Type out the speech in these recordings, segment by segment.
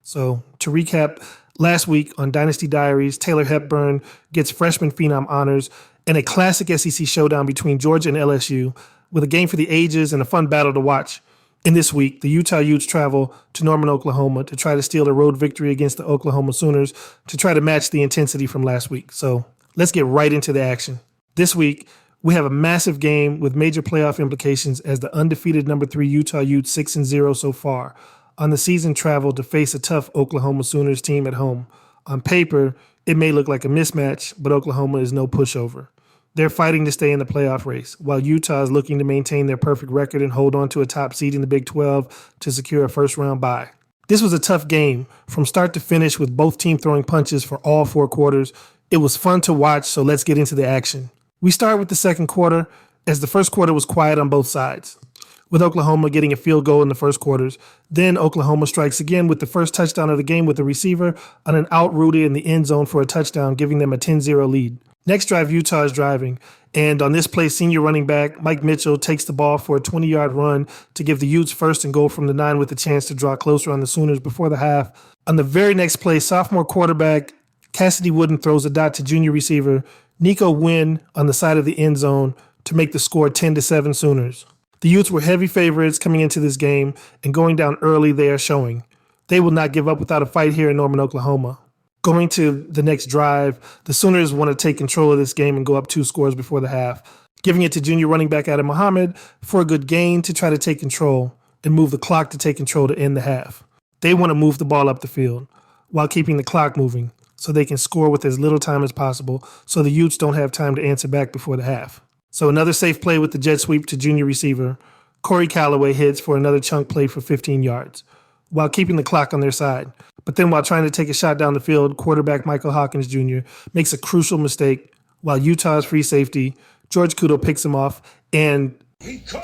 So to recap, last week on Dynasty Diaries, Taylor Hepburn gets Freshman Phenom honors and a classic SEC showdown between Georgia and LSU with a game for the ages and a fun battle to watch. In this week, the Utah Utes travel to Norman, Oklahoma to try to steal a road victory against the Oklahoma Sooners to try to match the intensity from last week. So let's get right into the action. This week, we have a massive game with major playoff implications as the undefeated number 3 Utah Utes 6-0 so far on the season travel to face a tough Oklahoma Sooners team at home. On paper, it may look like a mismatch, but Oklahoma is no pushover. They're fighting to stay in the playoff race, while Utah is looking to maintain their perfect record and hold on to a top seed in the Big 12 to secure a first-round bye. This was a tough game from start to finish with both teams throwing punches for all 4 quarters. It was fun to watch, so let's get into the action. We start with the second quarter, as the first quarter was quiet on both sides, with Oklahoma getting a field goal in the first quarters. Then Oklahoma strikes again with the first touchdown of the game with a receiver on an out route in the end zone for a touchdown, giving them a 10-0 lead. Next drive, Utah is driving, and on this play, senior running back Mike Mitchell takes the ball for a 20-yard run to give the Utes first and goal from the 9 with a chance to draw closer on the Sooners before the half. On the very next play, sophomore quarterback Cassidy Wooden throws a dot to junior receiver Nico Wynn on the side of the end zone to make the score 10-7 Sooners. The Utes were heavy favorites coming into this game, and going down early, they are showing. They will not give up without a fight here in Norman, Oklahoma. Going to the next drive, the Sooners want to take control of this game and go up 2 scores before the half, giving it to junior running back Adeniyi Muhammad for a good gain to try to take control and move the clock to take control to end the half. They want to move the ball up the field while keeping the clock moving so they can score with as little time as possible so the Utes don't have time to answer back before the half. So another safe play with the jet sweep to junior receiver. Corey Callaway hits for another chunk play for 15 yards while keeping the clock on their side. But then while trying to take a shot down the field, quarterback Michael Hawkins Jr. makes a crucial mistake while Utah's free safety, George Kudo, picks him off and he could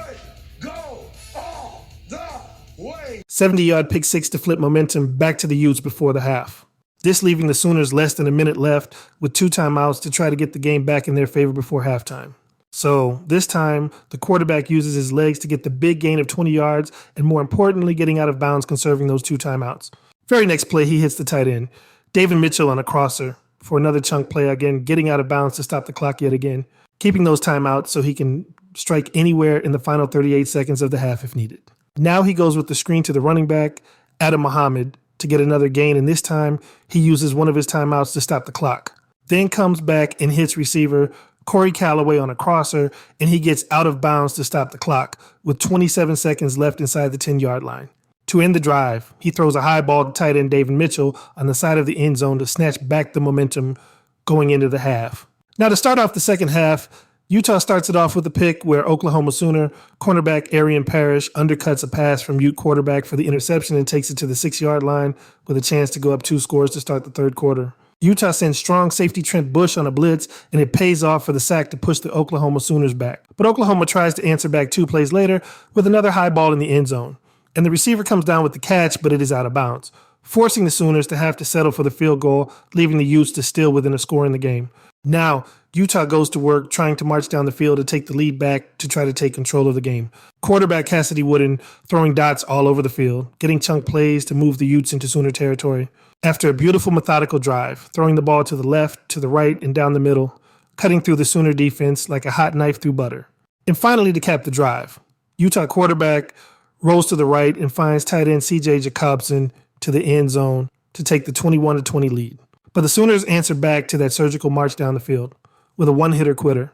go all the way. 70-yard pick six to flip momentum back to the Utes before the half. This leaving the Sooners less than a minute left with 2 timeouts to try to get the game back in their favor before halftime. So this time, the quarterback uses his legs to get the big gain of 20 yards and more importantly, getting out of bounds, conserving those 2 timeouts. Very next play, he hits the tight end, David Mitchell, on a crosser for another chunk play, again, getting out of bounds to stop the clock yet again, keeping those timeouts so he can strike anywhere in the final 38 seconds of the half if needed. Now he goes with the screen to the running back, Adeniyi Muhammad, to get another gain, and this time he uses one of his timeouts to stop the clock. Then comes back and hits receiver Corey Callaway on a crosser, and he gets out of bounds to stop the clock with 27 seconds left inside the 10-yard line. To end the drive, he throws a high ball to tight end David Mitchell on the side of the end zone to snatch back the momentum going into the half. Now to start off the second half, Utah starts it off with a pick where Oklahoma Sooner cornerback Arian Parrish undercuts a pass from Ute quarterback for the interception and takes it to the 6-yard line with a chance to go up 2 scores to start the third quarter. Utah sends strong safety Trent Bush on a blitz, and it pays off for the sack to push the Oklahoma Sooners back. But Oklahoma tries to answer back 2 plays later with another high ball in the end zone. And the receiver comes down with the catch, but it is out of bounds, forcing the Sooners to have to settle for the field goal, leaving the Utes to still within a score in the game. Now, Utah goes to work trying to march down the field to take the lead back to try to take control of the game. Quarterback Cassidy Wooden throwing dots all over the field, getting chunk plays to move the Utes into Sooner territory. After a beautiful methodical drive, throwing the ball to the left, to the right, and down the middle, cutting through the Sooner defense like a hot knife through butter. And finally, to cap the drive, Utah quarterback rolls to the right and finds tight end C.J. Jacobson to the end zone to take the 21-20 lead. But the Sooners answer back to that surgical march down the field with a one-hitter quitter.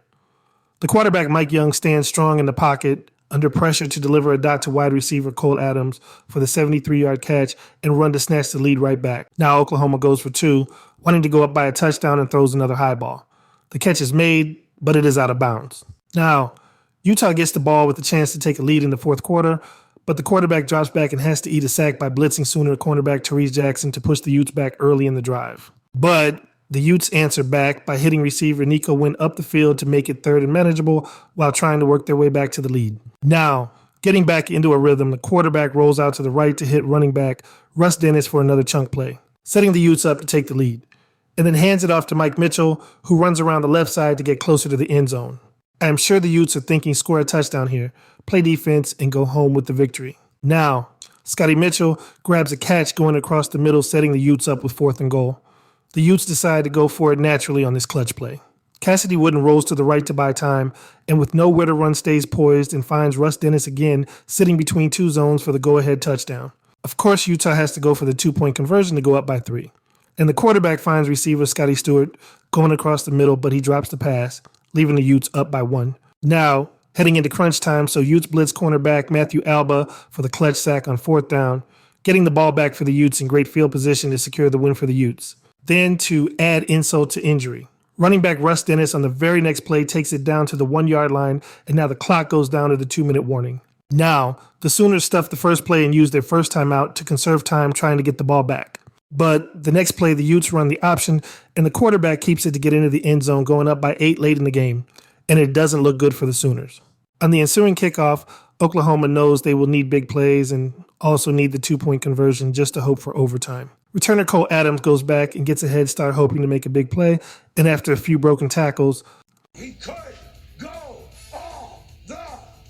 The quarterback Mike Young stands strong in the pocket under pressure to deliver a dot to wide receiver Cole Adams for the 73-yard catch and run to snatch the lead right back. Now Oklahoma goes for 2, wanting to go up by a touchdown and throws another high ball. The catch is made, but it is out of bounds. Now, Utah gets the ball with a chance to take a lead in the fourth quarter, but the quarterback drops back and has to eat a sack by blitzing Sooner cornerback Therese Jackson to push the Utes back early in the drive. But the Utes answer back by hitting receiver Nico Wynn up the field to make it third and manageable while trying to work their way back to the lead. Now, getting back into a rhythm, the quarterback rolls out to the right to hit running back Russ Dennis for another chunk play, setting the Utes up to take the lead, and then hands it off to Mike Mitchell, who runs around the left side to get closer to the end zone. I am sure the Utes are thinking score a touchdown here, play defense, and go home with the victory. Now, Scotty Mitchell grabs a catch going across the middle, setting the Utes up with 4th and goal. The Utes decide to go for it naturally on this clutch play. Cassidy Wooden rolls to the right to buy time, and with nowhere to run stays poised and finds Russ Dennis again sitting between 2 zones for the go-ahead touchdown. Of course, Utah has to go for the 2-point conversion to go up by 3. And the quarterback finds receiver Scotty Stewart going across the middle, but he drops the pass, leaving the Utes up by 1. Now, heading into crunch time, so Utes blitz cornerback Matthew Alba for the clutch sack on 4th down, getting the ball back for the Utes in great field position to secure the win for the Utes. Then, to add insult to injury, running back Russ Dennis on the very next play takes it down to the 1-yard line, and now the clock goes down to the 2-minute warning. Now, the Sooners stuff the first play and use their first timeout to conserve time trying to get the ball back. But the next play, the Utes run the option, and the quarterback keeps it to get into the end zone, going up by 8 late in the game, and it doesn't look good for the Sooners. On the ensuing kickoff, Oklahoma knows they will need big plays and also need the 2-point conversion just to hope for overtime. Returner Cole Adams goes back and gets a head start hoping to make a big play, and after a few broken tackles, He could go all the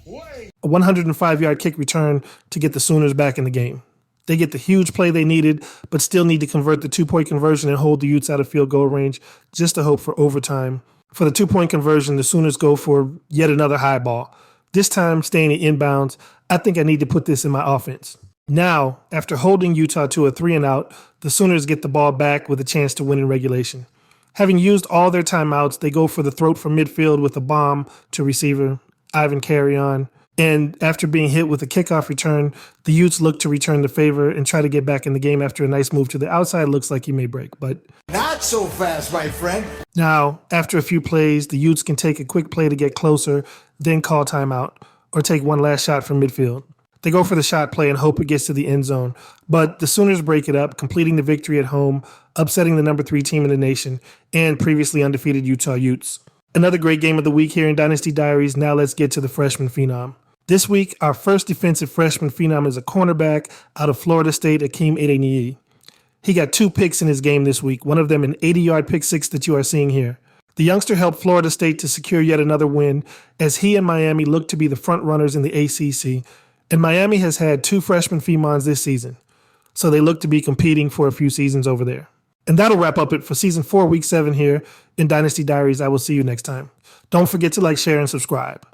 way. a 105-yard kick return to get the Sooners back in the game. They get the huge play they needed, but still need to convert the 2-point conversion and hold the Utes out of field goal range just to hope for overtime. For the 2-point conversion, the Sooners go for yet another high ball. This time, staying in inbounds, I think I need to put this in my offense. Now, after holding Utah to a 3-and-out, the Sooners get the ball back with a chance to win in regulation. Having used all their timeouts, they go for the throat from midfield with a bomb to receiver Ivan Carrion. And after being hit with a kickoff return, the Utes look to return the favor and try to get back in the game after a nice move to the outside. Looks like he may break, but Not so fast, my friend. now, after a few plays, the Utes can take a quick play to get closer, then call timeout, or take one last shot from midfield. They go for the shot play and hope it gets to the end zone, but the Sooners break it up, completing the victory at home, upsetting the number 3 team in the nation, and previously undefeated Utah Utes. Another great game of the week here in Dynasty Diaries. Now let's get to the Freshman Phenom. This week, our first defensive freshman phenom is a cornerback out of Florida State, Akeem Adeniyi. He got 2 picks in his game this week, one of them an 80-yard pick six that you are seeing here. The youngster helped Florida State to secure yet another win as he and Miami look to be the front runners in the ACC, and Miami has had 2 freshman phenoms this season, so they look to be competing for a few seasons over there. And that'll wrap up it for Season 4, Week 7 here in Dynasty Diaries. I will see you next time. Don't forget to like, share, and subscribe.